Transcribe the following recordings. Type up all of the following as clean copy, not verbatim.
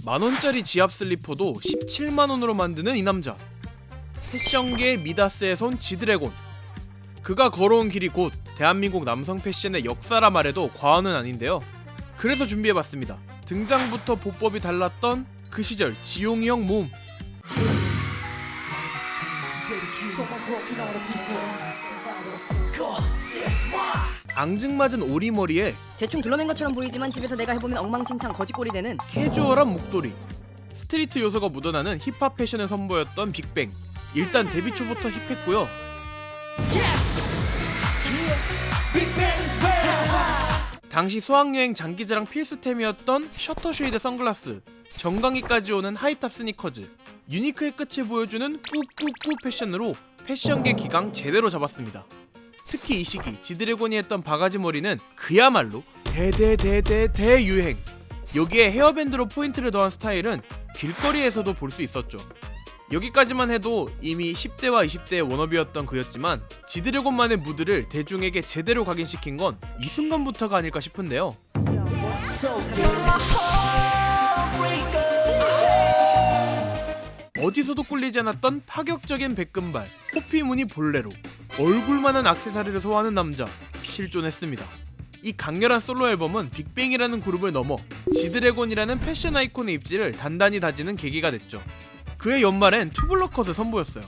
만원짜리 지압 슬리퍼도 17만원으로 만드는 이 남자. 패션계의 미다스의 손 지드래곤. 그가 걸어온 길이 곧 대한민국 남성 패션의 역사라 말해도 과언은 아닌데요. 그래서 준비해봤습니다. 등장부터 보법이 달랐던 그 시절 지용이 형 몸. 앙증맞은 오리머리에 대충 둘러맨 것처럼 보이지만 집에서 내가 해보면 엉망진창 거짓골이 되는 캐주얼한 목도리, 스트리트 요소가 묻어나는 힙합 패션을 선보였던 빅뱅. 일단 데뷔 초부터 힙했고요. 당시 수학여행 장기자랑 필수템이었던 셔터 쉐이드 선글라스, 정강이까지 오는 하이탑 스니커즈, 유니크의 끝을 보여주는 꾸꾸꾸 패션으로 패션계 기강 제대로 잡았습니다. 특히 이 시기 지드래곤이 했던 바가지 머리는 그야말로 대유행. 여기에 헤어밴드로 포인트를 더한 스타일은 길거리에서도 볼 수 있었죠. 여기까지만 해도 이미 10대와 20대의 워너비였던 그였지만 지드래곤만의 무드를 대중에게 제대로 각인시킨 건 이 순간부터가 아닐까 싶은데요. 어디서도 꿀리지 않았던 파격적인 백금발, 호피 무늬 볼레로, 얼굴만한 액세서리를 소화하는 남자, 실존했습니다. 이 강렬한 솔로 앨범은 빅뱅이라는 그룹을 넘어 지드래곤이라는 패션 아이콘의 입지를 단단히 다지는 계기가 됐죠. 그해 연말엔 투블럭컷을 선보였어요.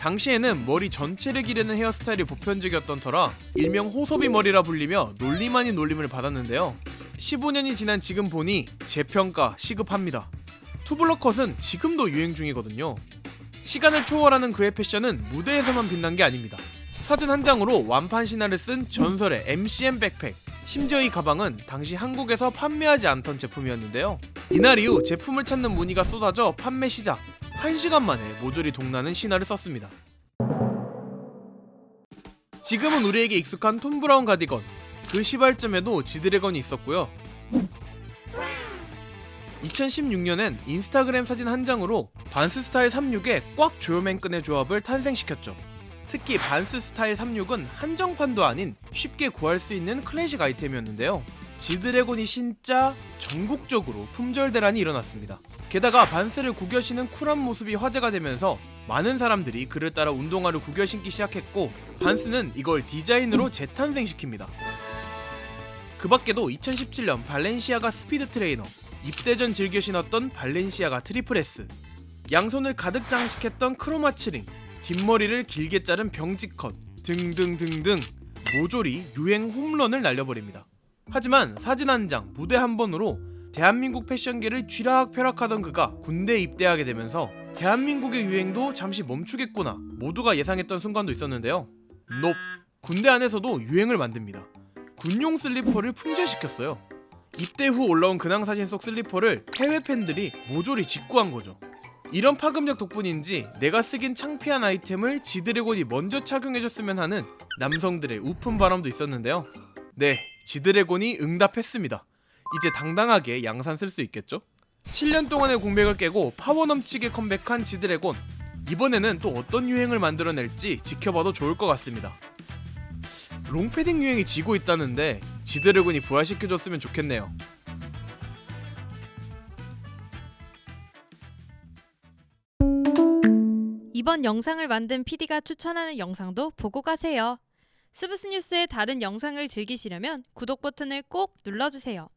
당시에는 머리 전체를 기르는 헤어스타일이 보편적이었던 터라 일명 호섭이 머리라 불리며 놀림 아닌 놀림을 받았는데요. 15년이 지난 지금 보니 재평가 시급합니다. 투블럭컷은 지금도 유행 중이거든요. 시간을 초월하는 그의 패션은 무대에서만 빛난 게 아닙니다. 사진 한 장으로 완판 신화를 쓴 전설의 MCM 백팩. 심지어 이 가방은 당시 한국에서 판매하지 않던 제품이었는데요. 이날 이후 제품을 찾는 문의가 쏟아져 판매 시작. 1시간 만에 모조리 동나는 신화를 썼습니다. 지금은 우리에게 익숙한 톰 브라운 가디건. 그 시발점에도 지드래곤이 있었고요. 2016년엔 인스타그램 사진 한 장으로 반스 스타일 36의 꽉 조여맨끈의 조합을 탄생시켰죠. 특히 반스 스타일 36은 한정판도 아닌 쉽게 구할 수 있는 클래식 아이템이었는데요. 지드래곤이 신자 전국적으로 품절 대란이 일어났습니다. 게다가 반스를 구겨 신은 쿨한 모습이 화제가 되면서 많은 사람들이 그를 따라 운동화를 구겨 신기 시작했고 반스는 이걸 디자인으로 재탄생시킵니다. 그 밖에도 2017년 발렌시아가 스피드 트레이너, 입대 전 즐겨 신었던 발렌시아가 트리플 S, 양손을 가득 장식했던 크로마츠링, 뒷머리를 길게 자른 병지컷 등등등등 모조리 유행 홈런을 날려버립니다. 하지만 사진 한 장, 무대 한 번으로 대한민국 패션계를 쥐락펴락하던 그가 군대에 입대하게 되면서 대한민국의 유행도 잠시 멈추겠구나 모두가 예상했던 순간도 있었는데요. 넵! 군대 안에서도 유행을 만듭니다. 군용 슬리퍼를 품절시켰어요. 입대 후 올라온 근황 사진 속 슬리퍼를 해외 팬들이 모조리 직구한 거죠. 이런 파급력 덕분인지 내가 쓰긴 창피한 아이템을 지드래곤이 먼저 착용해줬으면 하는 남성들의 우픈 바람도 있었는데요. 네, 지드래곤이 응답했습니다. 이제 당당하게 양산 쓸 수 있겠죠? 7년 동안의 공백을 깨고 파워 넘치게 컴백한 지드래곤. 이번에는 또 어떤 유행을 만들어낼지 지켜봐도 좋을 것 같습니다. 롱패딩 유행이 지고 있다는데 지드래곤이 부활시켜줬으면 좋겠네요. 이번 영상을 만든 PD가 추천하는 영상도 보고 가세요. 스브스 뉴스의 다른 영상을 즐기시려면 구독 버튼을 꼭 눌러주세요.